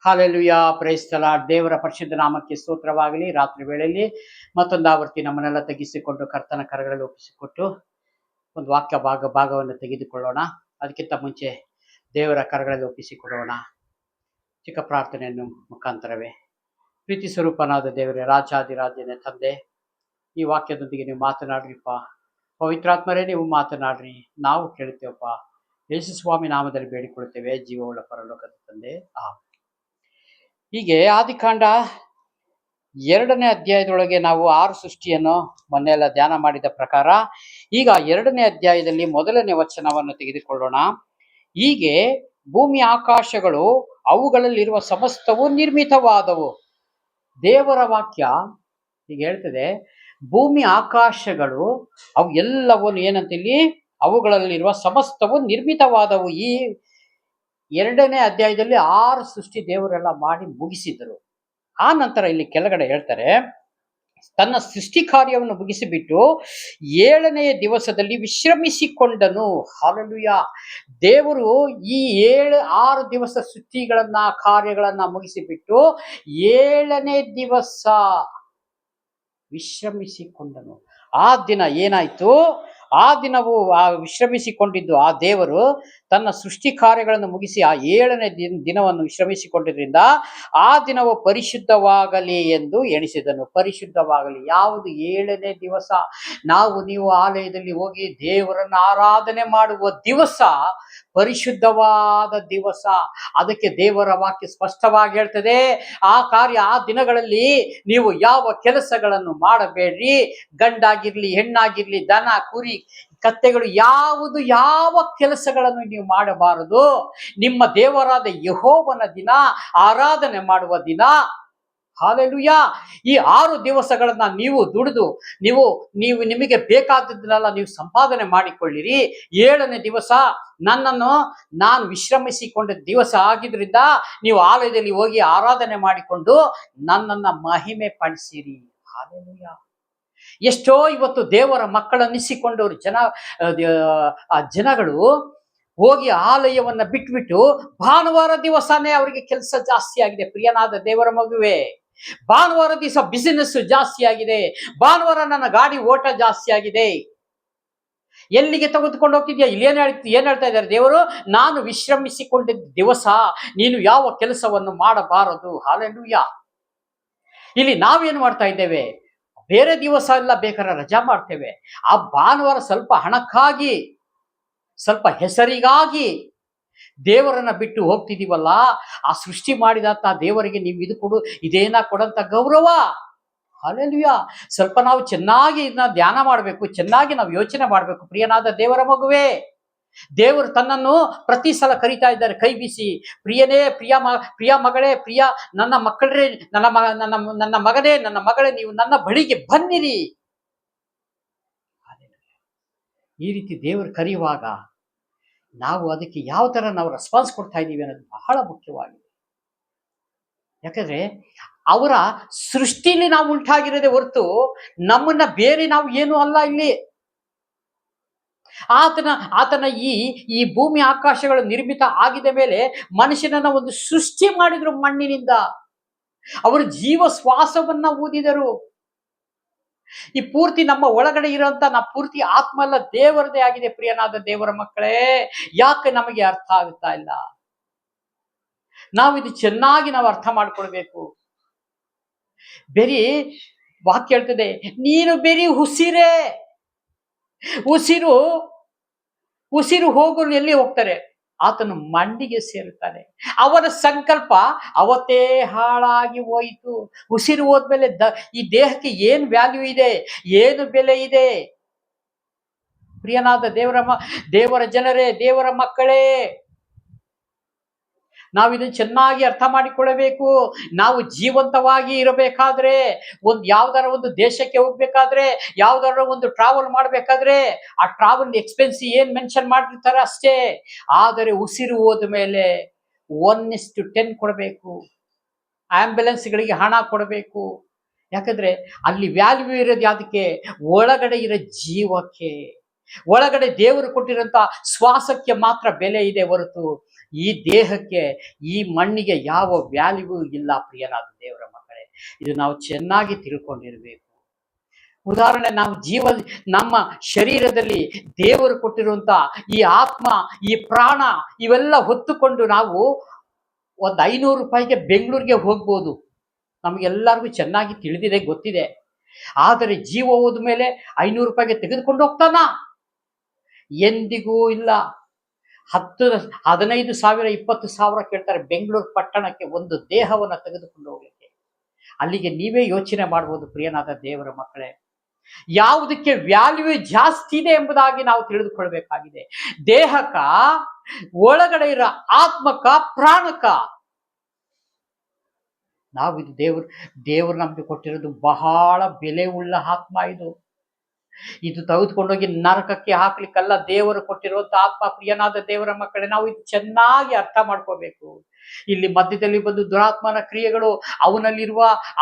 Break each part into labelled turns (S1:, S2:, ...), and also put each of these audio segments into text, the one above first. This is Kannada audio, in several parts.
S1: Hallelujah, praise the lord. ದೇವರ ಪರಿಶುದ್ಧ ನಾಮಕ್ಕೆ ಸ್ತೋತ್ರವಾಗಲಿ. ರಾತ್ರಿ ವೇಳೆಯಲ್ಲಿ ಮತ್ತೊಂದು ಆವರ್ತಿ ನಮ್ಮನ್ನೆಲ್ಲ ತೆಗೆಸಿಕೊಂಡು ಕರ್ತನ ಕರಗಳಲ್ಲಿ ಒಪ್ಪಿಸಿಕೊಟ್ಟು ಒಂದು ವಾಕ್ಯ ಭಾಗವನ್ನು ತೆಗೆದುಕೊಳ್ಳೋಣ. ಅದಕ್ಕಿಂತ ಮುಂಚೆ ದೇವರ ಕರಗಳಲ್ಲಿ ಒಪ್ಪಿಸಿಕೊಳ್ಳೋಣ. ಚಿಕ್ಕ ಪ್ರಾರ್ಥನೆಯನ್ನು ಮುಖಾಂತರವೇ. ಪ್ರೀತಿ ಸ್ವರೂಪನಾದ ದೇವರೇ, ರಾಜಾದಿರಾಜನೇ ತಂದೆ, ಈ ವಾಕ್ಯದೊಂದಿಗೆ ನೀವು ಮಾತನಾಡ್ರಿಪ್ಪ. ಪವಿತ್ರಾತ್ಮರೇ, ನೀವು ಮಾತನಾಡ್ರಿ, ನಾವು ಕೇಳ್ತೇವಪ್ಪ. ಯೇಸು ಸ್ವಾಮಿ ನಾಮದಲ್ಲಿ ಬೇಡಿಕೊಳ್ತೇವೆ, ಜೀವವುಳ್ಳ ಪರಲೋಕದ ತಂದೆ. ಹೀಗೆ ಆದಿಕಾಂಡ 2ನೇ ಅಧ್ಯಾಯದೊಳಗೆ ನಾವು 6 ಸೃಷ್ಟಿಯನ್ನು ಮೊನ್ನೆಲ್ಲ ಧ್ಯಾನ ಮಾಡಿದ ಪ್ರಕಾರ, ಈಗ 2ನೇ ಅಧ್ಯಾಯದಲ್ಲಿ 1ನೇ ವಚನವನ್ನು ತೆಗೆದುಕೊಳ್ಳೋಣ. ಹೀಗೆ ಭೂಮಿ ಆಕಾಶಗಳು ಅವುಗಳಲ್ಲಿರುವ ಸಮಸ್ತವು ನಿರ್ಮಿತವಾದವು. ದೇವರ ವಾಕ್ಯ ಹೀಗೆ ಹೇಳ್ತದೆ, ಭೂಮಿ ಆಕಾಶಗಳು ಅವು ಎಲ್ಲವನ್ನು ಏನಂತೇಳಿ, ಅವುಗಳಲ್ಲಿರುವ ಸಮಸ್ತವು ನಿರ್ಮಿತವಾದವು. ಈ 2ನೇ ಅಧ್ಯಾಯದಲ್ಲಿ 6 ಸೃಷ್ಟಿ ದೇವರೆಲ್ಲ ಮಾಡಿ ಮುಗಿಸಿದರು. ಆ ನಂತರ ಇಲ್ಲಿ ಕೆಳಗಡೆ ಹೇಳ್ತಾರೆ, ತನ್ನ ಸೃಷ್ಟಿ ಕಾರ್ಯವನ್ನು ಮುಗಿಸಿಬಿಟ್ಟು 7ನೇ ದಿವಸದಲ್ಲಿ ವಿಶ್ರಮಿಸಿಕೊಂಡನು. ಹಾಲೆಲೂಯಾ. ದೇವರು ಈ 6 ದಿವಸ ಸೃಷ್ಟಿಗಳನ್ನ ಕಾರ್ಯಗಳನ್ನ ಮುಗಿಸಿಬಿಟ್ಟು 7ನೇ ದಿವಸ ವಿಶ್ರಮಿಸಿಕೊಂಡನು. ಆ ದಿನ ಏನಾಯ್ತು? ಆ ದಿನವು ವಿಶ್ರಮಿಸಿಕೊಂಡಿದ್ದು, ಆ ದೇವರು ತನ್ನ ಸೃಷ್ಟಿ ಕಾರ್ಯಗಳನ್ನು ಮುಗಿಸಿ ಆ 7ನೇ ದಿನವನ್ನು ವಿಶ್ರಮಿಸಿಕೊಂಡಿದ್ರಿಂದ ಆ ದಿನವು ಪರಿಶುದ್ಧವಾಗಲಿ ಎಂದು ಎಣಿಸಿದನು. ಪರಿಶುದ್ಧವಾಗಲಿ. ಯಾವುದು? 7ನೇ ದಿವಸ. ನಾವು ನೀವು ಆಲಯದಲ್ಲಿ ಹೋಗಿ ದೇವರನ್ನು ಆರಾಧನೆ ಮಾಡುವ ದಿವಸ ಪರಿಶುದ್ಧವಾದ ದಿವಸ. ಅದಕ್ಕೆ ದೇವರ ವಾಕ್ಯ ಸ್ಪಷ್ಟವಾಗಿ ಹೇಳ್ತದೆ, ಆ ದಿನಗಳಲ್ಲಿ ನೀವು ಯಾವ ಕೆಲಸಗಳನ್ನು ಮಾಡಬೇಡ್ರಿ. ಗಂಡಾಗಿರ್ಲಿ, ಹೆಣ್ಣಾಗಿರ್ಲಿ, ದನ, ಕುರಿ, ಕತ್ತೆಗಳು, ಯಾವ ಕೆಲಸಗಳನ್ನು ನೀವು ಮಾಡಬಾರದು. ನಿಮ್ಮ ದೇವರಾದ ಯೆಹೋವನ ದಿನ, ಆರಾಧನೆ ಮಾಡುವ ದಿನ. ಹಾಲೆಲೂಯಾ. ಈ 6 ದಿವಸಗಳನ್ನ ನೀವು ದುಡಿದು ನಿಮಗೆ ಬೇಕಾದದ್ದನ್ನೆಲ್ಲ ನೀವು ಸಂಪಾದನೆ ಮಾಡಿಕೊಳ್ಳಿರಿ. 7ನೇ ದಿವಸ ನಾನು ವಿಶ್ರಮಿಸಿಕೊಂಡ ದಿವಸ ಆಗಿದ್ರಿಂದ ನೀವು ಆಲಯದಲ್ಲಿ ಹೋಗಿ ಆರಾಧನೆ ಮಾಡಿಕೊಂಡು ನನ್ನನ್ನ ಮಹಿಮೆ ಪಡಿಸಿರಿ. ಹಾಲೆಲೂಯಾ. ಎಷ್ಟೋ ಇವತ್ತು ದೇವರ ಮಕ್ಕಳನ್ನಿಸಿಕೊಂಡವರು ಜನಗಳು ಹೋಗಿ ಆಲಯವನ್ನ ಬಿಟ್ಬಿಟ್ಟು ಭಾನುವಾರ ದಿವಸನೇ ಅವರಿಗೆ ಕೆಲಸ ಜಾಸ್ತಿ ಆಗಿದೆ. ಪ್ರಿಯನಾದ ದೇವರ ಮಗುವೆ, ಭಾನುವಾರ ದಿವಸ ಬಿಸಿನೆಸ್ ಜಾಸ್ತಿ ಆಗಿದೆ. ಭಾನುವಾರ ನನ್ನ ಗಾಡಿ ಓಟ ಜಾಸ್ತಿ ಆಗಿದೆ. ಎಲ್ಲಿಗೆ ತೆಗೆದುಕೊಂಡು ಹೋಗ್ತಿದ್ಯಾ? ಇಲ್ಲಿ ಏನ್ ಹೇಳ್ತಾ ಇದ್ದಾರೆ ದೇವರು? ನಾನು ವಿಶ್ರಮಿಸಿಕೊಂಡಿದ್ದ ದಿವಸ ನೀನು ಯಾವ ಕೆಲಸವನ್ನು ಮಾಡಬಾರದು. ಹಾಲೆಲೂಯಾ. ಇಲ್ಲಿ ನಾವೇನು ಮಾಡ್ತಾ ಇದ್ದೇವೆ? ಬೇರೆ ದಿವಸ ಎಲ್ಲ ಬೇಕಾದ್ರೆ ರಜಾ ಮಾಡ್ತೇವೆ. ಆ ಭಾನುವಾರ ಸ್ವಲ್ಪ ಹಣಕ್ಕಾಗಿ, ಸ್ವಲ್ಪ ಹೆಸರಿಗಾಗಿ ದೇವರನ್ನ ಬಿಟ್ಟು ಹೋಗ್ತಿದೀವಲ್ಲ. ಆ ಸೃಷ್ಟಿ ಮಾಡಿದಂತ ದೇವರಿಗೆ ನೀವು ಇದು ಕೊಡು, ಇದೇನ ಕೊಡಂತ ಗೌರವ? ಹಾಲೆಲೂಯಾ. ಸ್ವಲ್ಪ ನಾವು ಚೆನ್ನಾಗಿ ಇದನ್ನ ಧ್ಯಾನ ಮಾಡಬೇಕು, ಚೆನ್ನಾಗಿ ನಾವು ಯೋಚನೆ ಮಾಡಬೇಕು. ಪ್ರಿಯನಾದ ದೇವರ ಮಗುವೆ, ದೇವರು ತನ್ನನ್ನು ಪ್ರತಿ ಸಲ ಕರೀತಾ ಇದ್ದಾರೆ, ಕೈ ಬೀಸಿ. ಪ್ರಿಯನೇ, ಪ್ರಿಯ ಮಗಳೇ, ಪ್ರಿಯ ನನ್ನ ಮಕ್ಕಳೇ, ನನ್ನ ಮಗನೇ, ನನ್ನ ಮಗಳೇ, ನೀವು ನನ್ನ ಬಳಿಗೆ ಬನ್ನಿರಿ. ಈ ರೀತಿ ದೇವರು ಕರೆಯುವಾಗ ನಾವು ಅದಕ್ಕೆ ಯಾವ ತರ ನಾವು ರೆಸ್ಪಾನ್ಸ್ ಕೊಡ್ತಾ ಇದ್ದೀವಿ ಅನ್ನೋದು ಬಹಳ ಮುಖ್ಯವಾಗಿದೆ. ಯಾಕಂದ್ರೆ ಅವರ ಸೃಷ್ಟಿಲಿ ನಾವು ಉಂಟಾಗಿರೋದೇ ಹೊರತು ನಮ್ಮನ್ನ ಬೇರೆ ನಾವು ಏನು ಅಲ್ಲ. ಇಲ್ಲಿ ಆತನ ಈ ಭೂಮಿ ಆಕಾಶಗಳು ನಿರ್ಮಿತ ಆಗಿದ ಮೇಲೆ ಮನುಷ್ಯನನ್ನ ಒಂದು ಸೃಷ್ಟಿ ಮಾಡಿದ್ರು ಮಣ್ಣಿನಿಂದ. ಅವರು ಜೀವ ಶ್ವಾಸವನ್ನ ಊದಿದರು. ಈ ಪೂರ್ತಿ ನಮ್ಮ ಒಳಗಡೆ ಇರುವಂತ ಪೂರ್ತಿ ಆತ್ಮ ಎಲ್ಲ ದೇವರದೇ ಆಗಿದೆ. ಪ್ರಿಯನಾದ ದೇವರ ಮಕ್ಕಳೇ, ಯಾಕೆ ನಮಗೆ ಅರ್ಥ ಆಗುತ್ತಾ ಇಲ್ಲ? ನಾವು ಇದು ಚೆನ್ನಾಗಿ ನಾವು ಅರ್ಥ ಮಾಡ್ಕೊಳ್ಬೇಕು. ಬರೀ ವಾಕ್ಯ ಹೇಳ್ತದೆ, ನೀನು ಬರೀ ಉಸಿರು ಹೋಗಲು ಎಲ್ಲಿ ಹೋಗ್ತಾರೆ? ಆತನು ಮಂಡಿಗೆ ಸೇರುತ್ತಾನೆ. ಅವರ ಸಂಕಲ್ಪ ಅವತ್ತೇ ಹಾಳಾಗಿ ಹೋಯಿತು. ಉಸಿರು ಹೋದ್ಮೇಲೆ ಈ ದೇಹಕ್ಕೆ ಏನ್ ವ್ಯಾಲ್ಯೂ ಇದೆ, ಏನು ಬೆಲೆ ಇದೆ? ಪ್ರಿಯನಾದ ದೇವರ ಜನರೇ, ದೇವರ ಮಕ್ಕಳೇ, ನಾವಿದನ್ನು ಚೆನ್ನಾಗಿ ಅರ್ಥ ಮಾಡಿಕೊಳ್ಳಬೇಕು. ನಾವು ಜೀವಂತವಾಗಿ ಇರಬೇಕಾದ್ರೆ, ಯಾವ್ದಾರ ಒಂದು ದೇಶಕ್ಕೆ ಹೋಗ್ಬೇಕಾದ್ರೆ, ಯಾವ್ದಾರ ಒಂದು ಟ್ರಾವೆಲ್ ಮಾಡ್ಬೇಕಾದ್ರೆ ಆ ಟ್ರಾವೆಲ್ ಎಕ್ಸ್ಪೆನ್ಸ್ ಏನ್ ಮೆನ್ಷನ್ ಮಾಡಿರ್ತಾರೆ ಅಷ್ಟೇ. ಆದರೆ ಉಸಿರು ಹೋದ ಮೇಲೆ 1:10 ಕೊಡಬೇಕು. ಆಂಬ್ಯುಲೆನ್ಸ್ಗಳಿಗೆ ಹಣ ಕೊಡಬೇಕು. ಯಾಕಂದ್ರೆ ಅಲ್ಲಿ ವ್ಯಾಲ್ಯೂ ಇರೋದು ಯಾವ್ದಕ್ಕೆ? ಒಳಗಡೆ ಇರೋ ಜೀವಕ್ಕೆ. ಒಳಗಡೆ ದೇವರು ಕೊಟ್ಟಿರೋಂಥ ಶ್ವಾಸಕ್ಕೆ ಮಾತ್ರ ಬೆಲೆ ಇದೆ ಹೊರತು ಈ ದೇಹಕ್ಕೆ, ಈ ಮಣ್ಣಿಗೆ ಯಾವ ವ್ಯಾಲ್ಯೂ ಇಲ್ಲ ಪ್ರಿಯನಾದ ದೇವರ ಮಕ್ಕಳೇ. ಇದು ನಾವು ಚೆನ್ನಾಗಿ ತಿಳ್ಕೊಂಡಿರ್ಬೇಕು. ಉದಾಹರಣೆ, ನಾವು ನಮ್ಮ ಶರೀರದಲ್ಲಿ ದೇವರು ಕೊಟ್ಟಿರುವಂತ ಈ ಆತ್ಮ, ಈ ಪ್ರಾಣ, ಇವೆಲ್ಲ ಹೊತ್ತುಕೊಂಡು ನಾವು ಒಂದು 500 ರೂಪಾಯಿಗೆ ಬೆಂಗಳೂರಿಗೆ ಹೋಗ್ಬೋದು. ನಮಗೆಲ್ಲರಿಗೂ ಚೆನ್ನಾಗಿ ತಿಳಿದಿದೆ, ಗೊತ್ತಿದೆ. ಆದರೆ ಜೀವ ಹೋದ ಮೇಲೆ 500 ರೂಪಾಯಿಗೆ ತೆಗೆದುಕೊಂಡು ಹೋಗ್ತಾನ? ಎಂದಿಗೂ ಇಲ್ಲ. 15,000 20,000 ಕೇಳ್ತಾರೆ ಬೆಂಗಳೂರು ಪಟ್ಟಣಕ್ಕೆ ಒಂದು ದೇಹವನ್ನು ತೆಗೆದುಕೊಂಡು ಹೋಗ್ಲಿಕ್ಕೆ. ಅಲ್ಲಿಗೆ ನೀವೇ ಯೋಚನೆ ಮಾಡ್ಬೋದು ಪ್ರಿಯನಾದ ದೇವರ ಮಕ್ಕಳೇ, ಯಾವುದಕ್ಕೆ ವ್ಯಾಲ್ಯೂ ಜಾಸ್ತಿ ಇದೆ ಎಂಬುದಾಗಿ ನಾವು ತಿಳಿದುಕೊಳ್ಬೇಕಾಗಿದೆ. ದೇಹಕ್ಕ, ಒಳಗಡೆ ಇರೋ ಆತ್ಮಕ, ಪ್ರಾಣಕ. ನಾವು ಇದು ದೇವರು ನಮ್ಗೆ ಕೊಟ್ಟಿರೋದು ಬಹಳ ಬೆಲೆ ಉಳ್ಳ ಆತ್ಮ. ಇದು ತೆಗೆದುಕೊಂಡೋಗಿ ನರಕಕ್ಕೆ ಹಾಕ್ಲಿಕ್ಕಲ್ಲ ದೇವರು ಕೊಟ್ಟಿರುವಂತ ಆತ್ಮ. ಪ್ರಿಯನಾದ ದೇವರ ಮಕ್ಕಳೇ, ನಾವು ಇದು ಚೆನ್ನಾಗಿ ಅರ್ಥ ಮಾಡ್ಕೋಬೇಕು. ಇಲ್ಲಿ ಮಧ್ಯದಲ್ಲಿ ಬಂದು ದುರಾತ್ಮನ ಕ್ರಿಯೆಗಳು,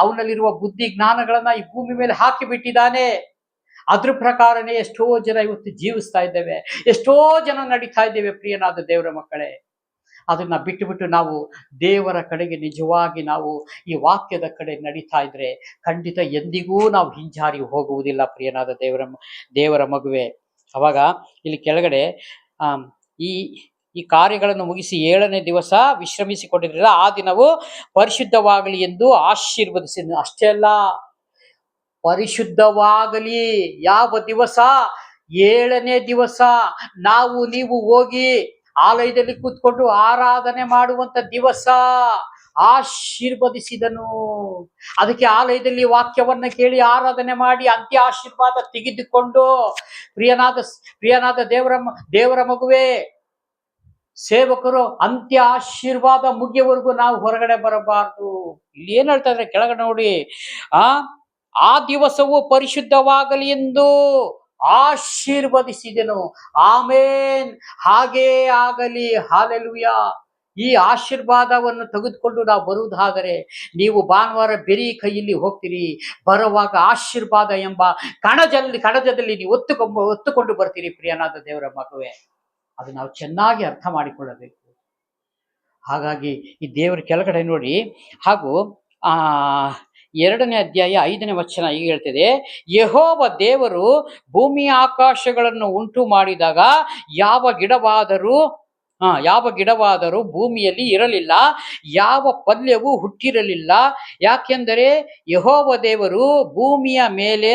S1: ಅವನಲ್ಲಿರುವ ಬುದ್ಧಿ ಜ್ಞಾನಗಳನ್ನ ಈ ಭೂಮಿ ಮೇಲೆ ಹಾಕಿ ಬಿಟ್ಟಿದ್ದಾನೆ. ಅದ್ರ ಪ್ರಕಾರನೇ ಎಷ್ಟೋ ಜನ ಇವತ್ತು ಜೀವಿಸ್ತಾ ಇದ್ದೇವೆ, ಎಷ್ಟೋ ಜನ ನಡೀತಾ ಇದ್ದೇವೆ ಪ್ರಿಯನಾದ ದೇವರ ಮಕ್ಕಳೇ. ಅದನ್ನ ಬಿಟ್ಟು ನಾವು ದೇವರ ಕಡೆಗೆ ನಿಜವಾಗಿ ನಾವು ಈ ವಾಕ್ಯದ ಕಡೆ ನಡೀತಾ ಇದ್ರೆ ಖಂಡಿತ ಎಂದಿಗೂ ನಾವು ಹಿಂಜಾರಿ ಹೋಗುವುದಿಲ್ಲ ಪ್ರಿಯನಾದ ದೇವರ ಮಗುವೆ. ಅವಾಗ ಇಲ್ಲಿ ಕೆಳಗಡೆ ಈ ಕಾರ್ಯಗಳನ್ನು ಮುಗಿಸಿ 7ನೇ ದಿವಸ ವಿಶ್ರಮಿಸಿಕೊಂಡಿರಲಿಲ್ಲ, ಆ ದಿನವು ಪರಿಶುದ್ಧವಾಗಲಿ ಎಂದು ಆಶೀರ್ವದಿಸಿದ. ಅಷ್ಟೇ ಅಲ್ಲ, ಪರಿಶುದ್ಧವಾಗಲಿ ಯಾವ ದಿವಸ? 7ನೇ ದಿವಸ. ನೀವು ಹೋಗಿ ಆಲಯದಲ್ಲಿ ಕೂತ್ಕೊಂಡು ಆರಾಧನೆ ಮಾಡುವಂತ ದಿವಸ. ಆಶೀರ್ವದಿಸಿದನು. ಅದಕ್ಕೆ ಆಲಯದಲ್ಲಿ ವಾಕ್ಯವನ್ನ ಕೇಳಿ ಆರಾಧನೆ ಮಾಡಿ ಅಂತ್ಯ ಆಶೀರ್ವಾದ ತೆಗೆದುಕೊಂಡು, ಪ್ರಿಯನಾದ ದೇವರ ಮಗುವೆ, ಸೇವಕರು ಅಂತ್ಯ ಆಶೀರ್ವಾದ ಮುಗಿಯವರೆಗೂ ನಾವು ಹೊರಗಡೆ ಬರಬಾರ್ದು. ಇಲ್ಲಿ ಏನ್ ಹೇಳ್ತಾ ಇದ್ರೆ ಕೆಳಗಡೆ ನೋಡಿ, ಆ ದಿವಸವು ಪರಿಶುದ್ಧವಾಗಲಿ ಎಂದು ಆಶೀರ್ವದಿಸಿದೆನು. ಆಮೇನ್, ಹಾಗೇ ಆಗಲಿ. ಹಾಲೆಲೂಯಾ. ಈ ಆಶೀರ್ವಾದವನ್ನು ತೆಗೆದುಕೊಂಡು ನಾವು ಬರುವುದಾದರೆ, ನೀವು ಭಾನುವಾರ ಬೆರಿ ಕೈಯಲ್ಲಿ ಹೋಗ್ತೀರಿ, ಬರುವಾಗ ಆಶೀರ್ವಾದ ಎಂಬ ಕಣಜದಲ್ಲಿ ನೀವು ಒತ್ತುಕೊಂಡು ಬರ್ತೀರಿ ಪ್ರಿಯನಾದ ದೇವರ ಮಗುವೆ. ಅದು ನಾವು ಚೆನ್ನಾಗಿ ಅರ್ಥ ಮಾಡಿಕೊಳ್ಳಬೇಕು. ಹಾಗಾಗಿ ಈ ದೇವರ ಕೆಳಗಡೆ ನೋಡಿ, ಹಾಗೂ 2ನೇ ಅಧ್ಯಾಯ 5ನೇ ವಚನ ಹೀಗೆ ಹೇಳ್ತಿದೆ, ಯೆಹೋವ ದೇವರು ಭೂಮಿ ಆಕಾಶಗಳನ್ನು ಉಂಟು ಮಾಡಿದಾಗ ಯಾವ ಗಿಡವಾದರೂ ಭೂಮಿಯಲ್ಲಿ ಇರಲಿಲ್ಲ, ಯಾವ ಪಲ್ಯವೂ ಹುಟ್ಟಿರಲಿಲ್ಲ. ಯಾಕೆಂದರೆ ಯೆಹೋವ ದೇವರು ಭೂಮಿಯ ಮೇಲೆ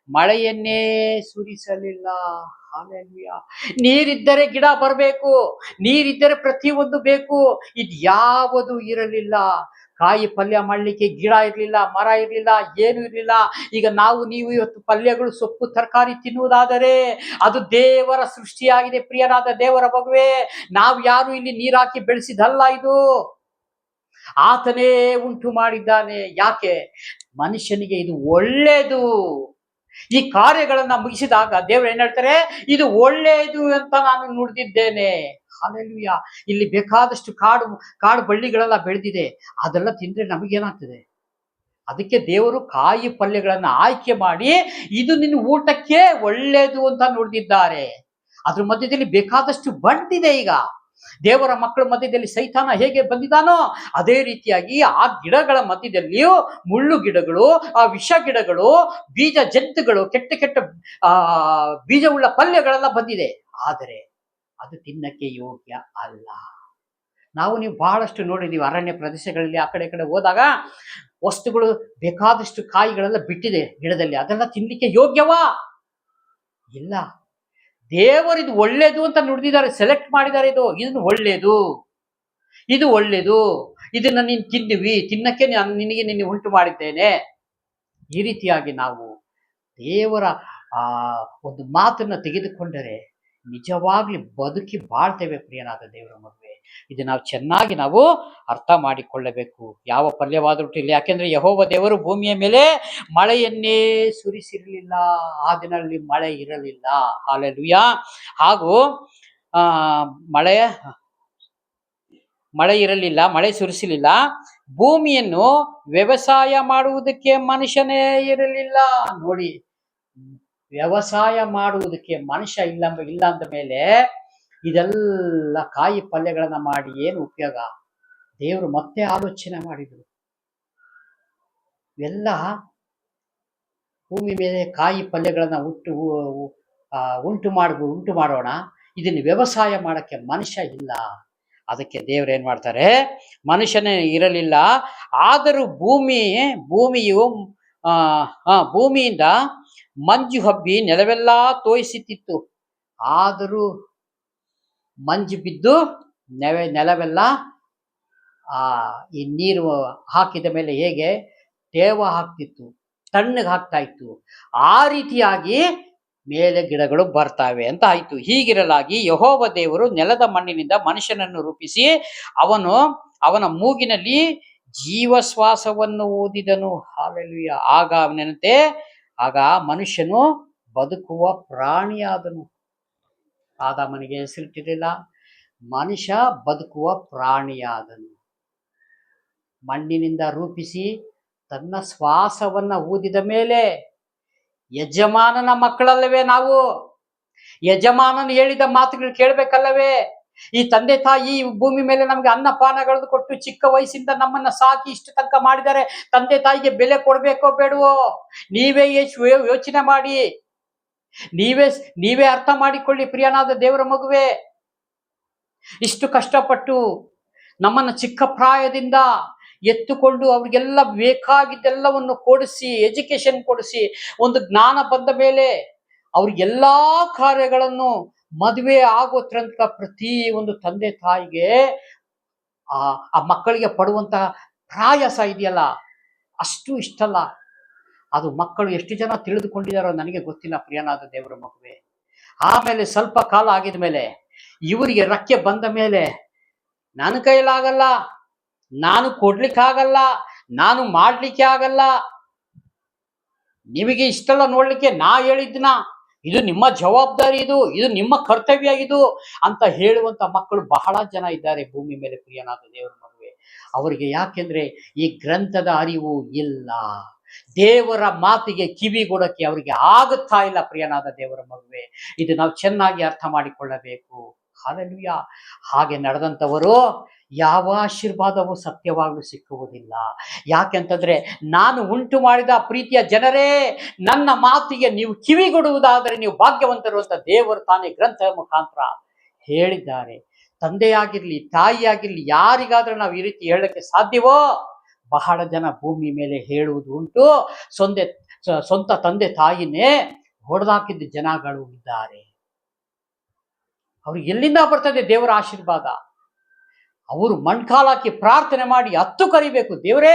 S1: ಮಳೆಯನ್ನೇ ಸುರಿಸಲಿಲ್ಲ. ಹಾಲೆಲೂಯಾ. ನೀರಿದ್ದರೆ ಗಿಡ ಬರಬೇಕು, ನೀರಿದ್ದರೆ ಪ್ರತಿಯೊಂದು ಬೇಕು. ಇದು ಯಾವುದು ಇರಲಿಲ್ಲ. ಕಾಯಿ ಪಲ್ಯ ಮಾಡಲಿಕ್ಕೆ ಗಿಡ ಇರಲಿಲ್ಲ, ಮರ ಇರಲಿಲ್ಲ, ಏನು ಇರಲಿಲ್ಲ. ಈಗ ನೀವು ಇವತ್ತು ಪಲ್ಯಗಳು, ಸೊಪ್ಪು, ತರಕಾರಿ ತಿನ್ನುವುದಾದರೆ ಅದು ದೇವರ ಸೃಷ್ಟಿಯಾಗಿದೆ ಪ್ರಿಯನಾದ ದೇವರ ಮಗುವೆ. ನಾವು ಯಾರು ಇಲ್ಲಿ ನೀರಾಕಿ ಬೆಳೆಸಿದಲ್ಲ, ಇದು ಆತನೇ ಉಂಟು ಮಾಡಿದ್ದಾನೆ. ಯಾಕೆ? ಮನುಷ್ಯನಿಗೆ ಇದು ಒಳ್ಳೇದು. ಈ ಕಾರ್ಯಗಳನ್ನ ಮುಗಿಸಿದಾಗ ದೇವರು ಏನ್ ಹೇಳ್ತಾರೆ? ಇದು ಒಳ್ಳೆಯದು ಅಂತ ನಾನು ನುಡಿದಿದ್ದೇನೆ. ಹಾಲೆಲೂಯಾ. ಇಲ್ಲಿ ಬೇಕಾದಷ್ಟು ಕಾಡು ಬಳ್ಳಿಗಳೆಲ್ಲ ಬೆಳೆದಿದೆ, ಅದೆಲ್ಲ ತಿಂದ್ರೆ ನಮಗೇನಾಗ್ತದೆ? ಅದಕ್ಕೆ ದೇವರು ಕಾಯಿ ಪಲ್ಯಗಳನ್ನ ಆಯ್ಕೆ ಮಾಡಿ ಇದು ನಿನ್ನ ಊಟಕ್ಕೆ ಒಳ್ಳೇದು ಅಂತ ನುಡಿದಿದ್ದಾರೆ. ಅದ್ರ ಮಧ್ಯದಲ್ಲಿ ಬೇಕಾದಷ್ಟು ಬಂದಿದೆ. ಈಗ ದೇವರ ಮಕ್ಕಳ ಮಧ್ಯದಲ್ಲಿ ಸೈತಾನ ಹೇಗೆ ಬಂದಿದ್ದಾನೋ ಅದೇ ರೀತಿಯಾಗಿ ಆ ಗಿಡಗಳ ಮಧ್ಯದಲ್ಲಿಯೂ ಮುಳ್ಳು ಗಿಡಗಳು, ಆ ವಿಷ ಗಿಡಗಳು, ಬೀಜ ಜಂತುಗಳು, ಕೆಟ್ಟ ಬೀಜವುಳ್ಳ ಪಲ್ಯಗಳೆಲ್ಲ ಬಂದಿದೆ. ಆದರೆ ಅದು ತಿನ್ನಕ್ಕೆ ಯೋಗ್ಯ ಅಲ್ಲ. ನೀವು ಬಹಳಷ್ಟು ನೋಡಿದೀವಿ ಅರಣ್ಯ ಪ್ರದೇಶಗಳಲ್ಲಿ, ಆ ಕಡೆ ಹೋದಾಗ ವಸ್ತುಗಳು ಬೇಕಾದಷ್ಟು ಕಾಯಿಗಳೆಲ್ಲ ಬಿಟ್ಟಿದೆ ಗಿಡದಲ್ಲಿ. ಅದೆಲ್ಲ ತಿನ್ಲಿಕ್ಕೆ ಯೋಗ್ಯವಾ? ಇಲ್ಲ. ದೇವರಿದು ಒಳ್ಳೇದು ಅಂತ ನುಡಿದಿದ್ದಾರೆ, ಸೆಲೆಕ್ಟ್ ಮಾಡಿದ್ದಾರೆ. ಇದನ್ನು ಒಳ್ಳೇದು, ಇದು ಒಳ್ಳೇದು, ಇದನ್ನ ನೀನು ತಿನ್ನಕ್ಕೆ ನಿನಗೆ ಉಂಟು ಮಾಡಿದ್ದೇನೆ. ಈ ರೀತಿಯಾಗಿ ನಾವು ದೇವರ ಒಂದು ಮಾತನ್ನ ತೆಗೆದುಕೊಂಡರೆ ನಿಜವಾಗ್ಲಿ ಬದುಕಿ ಬಾಳ್ತೇವೆ ಪ್ರಿಯನಾದ ದೇವರ ಮಗುವೆ. ಇದು ನಾವು ಚೆನ್ನಾಗಿ ಅರ್ಥ ಮಾಡಿಕೊಳ್ಳಬೇಕು. ಯಾವ ಪಲ್ಯವಾದರೂ ಇಲ್ಲ. ಯಾಕೆಂದ್ರೆ ಯೆಹೋವ ದೇವರು ಭೂಮಿಯ ಮೇಲೆ ಮಳೆಯನ್ನೇ ಸುರಿಸಿರಲಿಲ್ಲ. ಆ ದಿನದಲ್ಲಿ ಮಳೆ ಇರಲಿಲ್ಲ. ಹಾಲೆಲೂಯಾ. ಹಾಗೂ ಮಳೆ ಇರಲಿಲ್ಲ, ಮಳೆ ಸುರಿಸಲಿಲ್ಲ. ಭೂಮಿಯನ್ನು ವ್ಯವಸಾಯ ಮಾಡುವುದಕ್ಕೆ ಮನುಷ್ಯನೇ ಇರಲಿಲ್ಲ. ನೋಡಿ, ವ್ಯವಸಾಯ ಮಾಡುವುದಕ್ಕೆ ಮನುಷ್ಯ ಇಲ್ಲ ಅಂದ ಮೇಲೆ ಇದೆಲ್ಲ ಕಾಯಿ ಪಲ್ಯಗಳನ್ನ ಮಾಡಿ ಏನು ಉಪಯೋಗ? ದೇವರು ಮತ್ತೆ ಆಲೋಚನೆ ಮಾಡಿದ್ರು, ಇವೆಲ್ಲ ಭೂಮಿ ಮೇಲೆ ಕಾಯಿ ಪಲ್ಯಗಳನ್ನ ಉಂಟು ಮಾಡೋಣ, ಇದನ್ನು ವ್ಯವಸಾಯ ಮಾಡಕ್ಕೆ ಮನುಷ್ಯ ಇಲ್ಲ. ಅದಕ್ಕೆ ದೇವ್ರು ಏನ್ ಮಾಡ್ತಾರೆ, ಮನುಷ್ಯನೇ ಇರಲಿಲ್ಲ, ಆದರೂ ಭೂಮಿಯು ಭೂಮಿಯಿಂದ ಮಂಜು ಹಬ್ಬಿ ನೆಲವೆಲ್ಲ ತೋಯಿಸುತ್ತಿತ್ತು. ಆದರೂ ಮಂಜು ಬಿದ್ದು ನೆಲವೆಲ್ಲ ಈ ನೀರು ಹಾಕಿದ ಮೇಲೆ ಹೇಗೆ ತೇವ ಹಾಕ್ತಿತ್ತು, ತಣ್ಣಗೆ ಹಾಕ್ತಾ ಇತ್ತು, ಆ ರೀತಿಯಾಗಿ ಮೇಲೆ ಗಿಡಗಳು ಬರ್ತಾವೆ ಅಂತ ಆಯ್ತು. ಹೀಗಿರಲಾಗಿ ಯೆಹೋವ ದೇವರು ನೆಲದ ಮಣ್ಣಿನಿಂದ ಮನುಷ್ಯನನ್ನು ರೂಪಿಸಿ ಅವನ ಮೂಗಿನಲ್ಲಿ ಜೀವಶ್ವಾಸವನ್ನು ಊದಿದನು. ಹಾಲೆಲೂಯಾ. ಆಗ ಮನುಷ್ಯನು ಬದುಕುವ ಪ್ರಾಣಿಯಾದನು. ಆದಾಮನಿಗೆ ಹೆಸರಿಟ್ಟಿರಲಿಲ್ಲ, ಮನುಷ್ಯ ಬದುಕುವ ಪ್ರಾಣಿಯಾದನು. ಮಣ್ಣಿನಿಂದ ರೂಪಿಸಿ ತನ್ನ ಶ್ವಾಸವನ್ನ ಊದಿದ ಮೇಲೆ, ಯಜಮಾನನ ಮಕ್ಕಳಲ್ಲವೇ ನಾವು? ಯಜಮಾನನು ಹೇಳಿದ ಮಾತುಗಳು ಕೇಳಬೇಕಲ್ಲವೇ? ಈ ತಂದೆ ತಾಯಿ ಭೂಮಿ ಮೇಲೆ ನಮ್ಗೆ ಅನ್ನಪಾನಗಳನ್ನು ಕೊಟ್ಟು ಚಿಕ್ಕ ವಯಸ್ಸಿಂದ ನಮ್ಮನ್ನ ಸಾಕಿ ಇಷ್ಟು ತನಕ ಮಾಡಿದರೆ, ತಂದೆ ತಾಯಿಗೆ ಬೆಲೆ ಕೊಡ್ಬೇಕೋ ಬೇಡವೋ? ನೀವೇ ಯೋಚನೆ ಮಾಡಿ, ನೀವೇ ಅರ್ಥ ಮಾಡಿಕೊಳ್ಳಿ ಪ್ರಿಯನಾದ ದೇವರ ಮಗುವೆ. ಇಷ್ಟು ಕಷ್ಟಪಟ್ಟು ನಮ್ಮನ್ನ ಚಿಕ್ಕ ಪ್ರಾಯದಿಂದ ಎತ್ತುಕೊಂಡು ಅವ್ರಿಗೆಲ್ಲ ಬೇಕಾಗಿದ್ದೆಲ್ಲವನ್ನು ಕೊಡಿಸಿ, ಎಜುಕೇಶನ್ ಕೊಡಿಸಿ, ಒಂದು ಜ್ಞಾನ ಬಂದ ಮೇಲೆ ಅವ್ರಿಗೆಲ್ಲಾ ಕಾರ್ಯಗಳನ್ನು ಮದುವೆ ಆಗೋ ತನಕ ಪ್ರತಿ ಒಂದು ತಂದೆ ತಾಯಿಗೆ ಆ ಮಕ್ಕಳಿಗೆ ಪಡುವಂತಹ ಪ್ರಯಾಸ ಇದೆಯಲ್ಲ, ಅಷ್ಟು ಇಷ್ಟಲ್ಲ. ಅದು ಮಕ್ಕಳು ಎಷ್ಟು ಜನ ತಿಳಿದುಕೊಂಡಿದಾರೋ ನನಗೆ ಗೊತ್ತಿಲ್ಲ ಪ್ರಿಯನಾದ ದೇವರ ಮಗುವೆ. ಆಮೇಲೆ ಸ್ವಲ್ಪ ಕಾಲ ಆಗಿದ ಮೇಲೆ, ಇವರಿಗೆ ರಕ್ಕೆ ಬಂದ ಮೇಲೆ, ನನ್ನ ಕೈಲಾಗಲ್ಲ, ನಾನು ಕೊಡ್ಲಿಕ್ಕಾಗಲ್ಲ, ನಾನು ಮಾಡ್ಲಿಕ್ಕೆ ಆಗಲ್ಲ, ನಿಮಗೆ ಇಷ್ಟೆಲ್ಲ ನೋಡ್ಲಿಕ್ಕೆ ನಾ ಹೇಳಿದ್ನ, ಇದು ನಿಮ್ಮ ಜವಾಬ್ದಾರಿ, ಇದು ನಿಮ್ಮ ಕರ್ತವ್ಯ ಇದು ಅಂತ ಹೇಳುವಂತ ಮಕ್ಕಳು ಬಹಳ ಜನ ಇದ್ದಾರೆ ಭೂಮಿ ಮೇಲೆ ಪ್ರಿಯನಾದ ದೇವರ ಮಗುವೆ. ಅವರಿಗೆ ಯಾಕೆಂದ್ರೆ ಈ ಗ್ರಂಥದ ಅರಿವು ಇಲ್ಲ, ದೇವರ ಮಾತಿಗೆ ಕಿವಿಗೊಡಕ್ಕೆ ಅವರಿಗೆ ಆಗುತ್ತಾ ಇಲ್ಲ ಪ್ರಿಯನಾದ ದೇವರ ಮಗುವೆ. ಇದು ನಾವು ಚೆನ್ನಾಗಿ ಅರ್ಥ ಮಾಡಿಕೊಳ್ಳಬೇಕು. ಹಾಲೆಲೂಯಾ. ಹಾಗೆ ನಡೆದಂಥವರು ಯಾವ ಆಶೀರ್ವಾದವೂ ಸತ್ಯವಾಗಲು ಸಿಕ್ಕುವುದಿಲ್ಲ. ಯಾಕೆಂತಂದ್ರೆ, ನಾನು ಉಂಟು ಮಾಡಿದ ಪ್ರೀತಿಯ ಜನರೇ, ನನ್ನ ಮಾತಿಗೆ ನೀವು ಕಿವಿಗೊಡುವುದಾದರೆ ನೀವು ಭಾಗ್ಯವಂತರು ಅಂತ ದೇವರು ತಾನೇ ಗ್ರಂಥದ ಮುಖಾಂತರ ಹೇಳಿದ್ದಾರೆ. ತಂದೆಯಾಗಿರ್ಲಿ, ತಾಯಿಯಾಗಿರ್ಲಿ, ಯಾರಿಗಾದ್ರೂ ನಾವು ಈ ರೀತಿ ಹೇಳಕ್ಕೆ ಸಾಧ್ಯವೋ? ಬಹಳ ಜನ ಭೂಮಿ ಮೇಲೆ ಹೇಳುವುದು ಉಂಟು. ಸ್ವಂತ ತಂದೆ ತಾಯಿನೇ ಹೊಡೆದಾಕಿದ್ದ ಜನಗಳು ಇದ್ದಾರೆ. ಅವ್ರಿಗೆ ಎಲ್ಲಿಂದ ಬರ್ತದೆ ದೇವರ ಆಶೀರ್ವಾದ? ಅವರು ಮಣ್ಕಾಲಾಕಿ ಪ್ರಾರ್ಥನೆ ಮಾಡಿ ಹತ್ತು ಕರಿಬೇಕು, ದೇವರೇ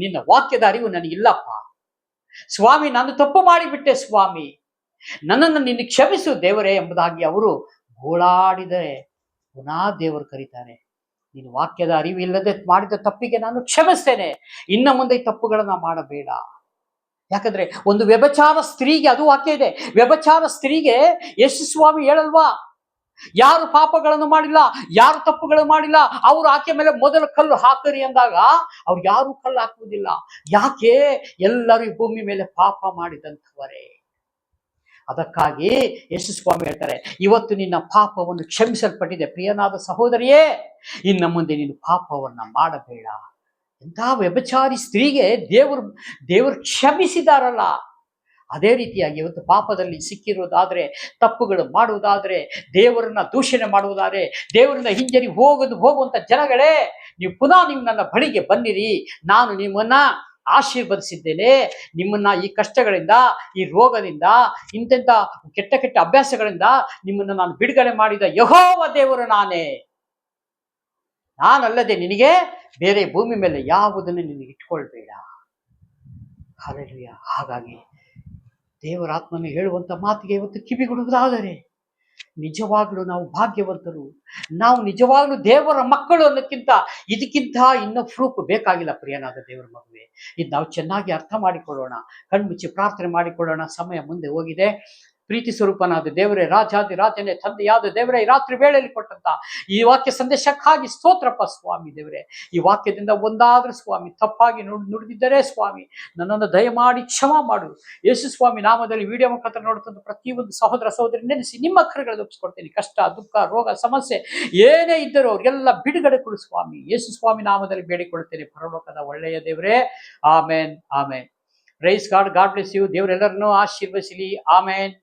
S1: ನಿನ್ನ ವಾಕ್ಯದ ಅರಿವು ನನಗಿಲ್ಲಪ್ಪ ಸ್ವಾಮಿ, ನಾನು ತಪ್ಪು ಮಾಡಿಬಿಟ್ಟೆ ಸ್ವಾಮಿ, ನನ್ನನ್ನು ನಿನ್ನ ಕ್ಷಮಿಸು ದೇವರೇ ಎಂಬುದಾಗಿ ಅವರು ಗೋಳಾಡಿದರೆ ಪುನಃ ದೇವರು ಕರೀತಾರೆ, ನೀನು ವಾಕ್ಯದ ಅರಿವು ಇಲ್ಲದೆ ಮಾಡಿದ ತಪ್ಪಿಗೆ ನಾನು ಕ್ಷಮಿಸ್ತೇನೆ, ಇನ್ನು ಮುಂದೆ ಈ ತಪ್ಪುಗಳನ್ನ ಮಾಡಬೇಡ. ಯಾಕಂದ್ರೆ ಒಂದು ವ್ಯಭಿಚಾರ ಸ್ತ್ರೀಗೆ, ಅದು ವಾಕ್ಯ ಇದೆ, ವ್ಯಭಿಚಾರ ಸ್ತ್ರೀಗೆ ಯೇಸು ಸ್ವಾಮಿ ಹೇಳಲ್ವಾ, ಯಾರು ಪಾಪಗಳನ್ನು ಮಾಡಿಲ್ಲ, ಯಾರು ತಪ್ಪುಗಳು ಮಾಡಿಲ್ಲ, ಅವರು ಆಕೆ ಮೇಲೆ ಮೊದಲ ಕಲ್ಲು ಹಾಕರಿ ಅಂದಾಗ ಅವ್ರು ಯಾರು ಕಲ್ಲು ಹಾಕುವುದಿಲ್ಲ. ಯಾಕೆ? ಎಲ್ಲರೂ ಈ ಭೂಮಿ ಮೇಲೆ ಪಾಪ ಮಾಡಿದಂಥವರೇ. ಅದಕ್ಕಾಗಿ ಯೇಸು ಸ್ವಾಮಿ ಹೇಳ್ತಾರೆ, ಇವತ್ತು ನಿನ್ನ ಪಾಪವನ್ನು ಕ್ಷಮಿಸಲ್ಪಟ್ಟಿದೆ ಪ್ರಿಯನಾದ ಸಹೋದರಿಯೇ, ಇನ್ನು ಮುಂದೆ ನೀನು ಪಾಪವನ್ನ ಮಾಡಬೇಡ. ಎಂಥ ವ್ಯಭಿಚಾರಿ ಸ್ತ್ರೀಗೆ ದೇವರು ಕ್ಷಮಿಸಿದಾರಲ್ಲ. ಅದೇ ರೀತಿಯಾಗಿ ಇವತ್ತು ಪಾಪದಲ್ಲಿ ಸಿಕ್ಕಿರುವುದಾದ್ರೆ, ತಪ್ಪುಗಳು ಮಾಡುವುದಾದ್ರೆ, ದೇವರನ್ನ ದೂಷಣೆ ಮಾಡುವುದಾದ್ರೆ, ದೇವರನ್ನ ಹಿಂಜರಿ ಹೋಗುವಂತ ಜನಗಳೇ, ನೀವು ಪುನಃ ನನ್ನ ಬಳಿಗೆ ಬನ್ನಿರಿ, ನಾನು ನಿಮ್ಮನ್ನ ಆಶೀರ್ವದಿಸಿದ್ದೇನೆ. ನಿಮ್ಮನ್ನ ಈ ಕಷ್ಟಗಳಿಂದ, ಈ ರೋಗದಿಂದ, ಇಂತೆಂಥ ಕೆಟ್ಟ ಕೆಟ್ಟ ಅಭ್ಯಾಸಗಳಿಂದ ನಿಮ್ಮನ್ನ ನಾನು ಬಿಡುಗಡೆ ಮಾಡಿದ ಯೆಹೋವ ದೇವರು ನಾನೇ, ನಾನಲ್ಲದೆ ನಿನಗೆ ಬೇರೆ ಭೂಮಿ ಮೇಲೆ ಯಾವುದನ್ನು ನಿನಗೆ ಇಟ್ಕೊಳ್ಬೇಡ. ಹಲ್ಲೆಲೂಯಾ. ಹಾಗಾಗಿ ದೇವರಾತ್ಮನು ಹೇಳುವಂತ ಮಾತಿಗೆ ಇವತ್ತು ಕಿವಿಗೊಡುವುದಾದರೆ ನಿಜವಾಗ್ಲೂ ನಾವು ಭಾಗ್ಯವಂತರು, ನಾವು ನಿಜವಾಗ್ಲೂ ದೇವರ ಮಕ್ಕಳು ಅನ್ನೋಕ್ಕಿಂತ ಇದಕ್ಕಿಂತ ಇನ್ನೂ ಪ್ರೂಫ್ ಬೇಕಾಗಿಲ್ಲ ಪ್ರಿಯನಾದ ದೇವರ ಮಗುವೆ. ಇದು ನಾವು ಚೆನ್ನಾಗಿ ಅರ್ಥ ಮಾಡಿಕೊಳ್ಳೋಣ, ಕಣ್ಮುಚ್ಚಿ ಪ್ರಾರ್ಥನೆ ಮಾಡಿಕೊಳ್ಳೋಣ. ಸಮಯ ಮುಂದೆ ಹೋಗಿದೆ ಪ್ರೀತಿ ಸ್ವರೂಪನಾದ ದೇವರೇ, ರಾಜಾದಿ ರಾಜನೇ, ತಂದೆಯಾದ ದೇವರೇ, ಈ ರಾತ್ರಿ ವೇಳೆಯಲ್ಲಿ ಕೊಟ್ಟಂತ ಈ ವಾಕ್ಯ ಸಂದೇಶಕ್ಕಾಗಿ ಸ್ತೋತ್ರಪ್ಪ ಸ್ವಾಮಿ ದೇವರೇ. ಈ ವಾಕ್ಯದಿಂದ ಒಂದಾದ್ರೂ ಸ್ವಾಮಿ ತಪ್ಪಾಗಿ ನುಡಿದಿದ್ದರೆ ಸ್ವಾಮಿ ನನ್ನನ್ನು ದಯಮಾಡಿ ಕ್ಷಮಾ ಮಾಡು. ಯೇಸು ಸ್ವಾಮಿ ನಾಮದಲ್ಲಿ ವಿಡಿಯೋ ಮುಖಾಂತರ ನೋಡುತ್ತಂತ ಪ್ರತಿಯೊಂದು ಸಹೋದರ ಸಹೋದರಿ ನೆನೆಸಿ ನಿಮ್ಮ ಕರೆಗಳಲ್ಲಿ ಒಪ್ಪಿಸ್ಕೊಡ್ತೀನಿ. ಕಷ್ಟ, ದುಃಖ, ರೋಗ, ಸಮಸ್ಯೆ ಏನೇ ಇದ್ದರೂ ಅವ್ರಿಗೆಲ್ಲ ಬಿಡುಗಡೆ ಕೊಡು ಸ್ವಾಮಿ. ಯೇಸು ಸ್ವಾಮಿ ನಾಮದಲ್ಲಿ ಬೇಡಿಕೊಳ್ಳುತ್ತೇನೆ ಪರಲೋಕದ ಒಳ್ಳೆಯ ದೇವರೇ. Amen, amen. Praise God. God bless you. ದೇವರೆಲ್ಲರನ್ನೂ ಆಶೀರ್ವದಿಸಲಿ. ಆಮೇನ್.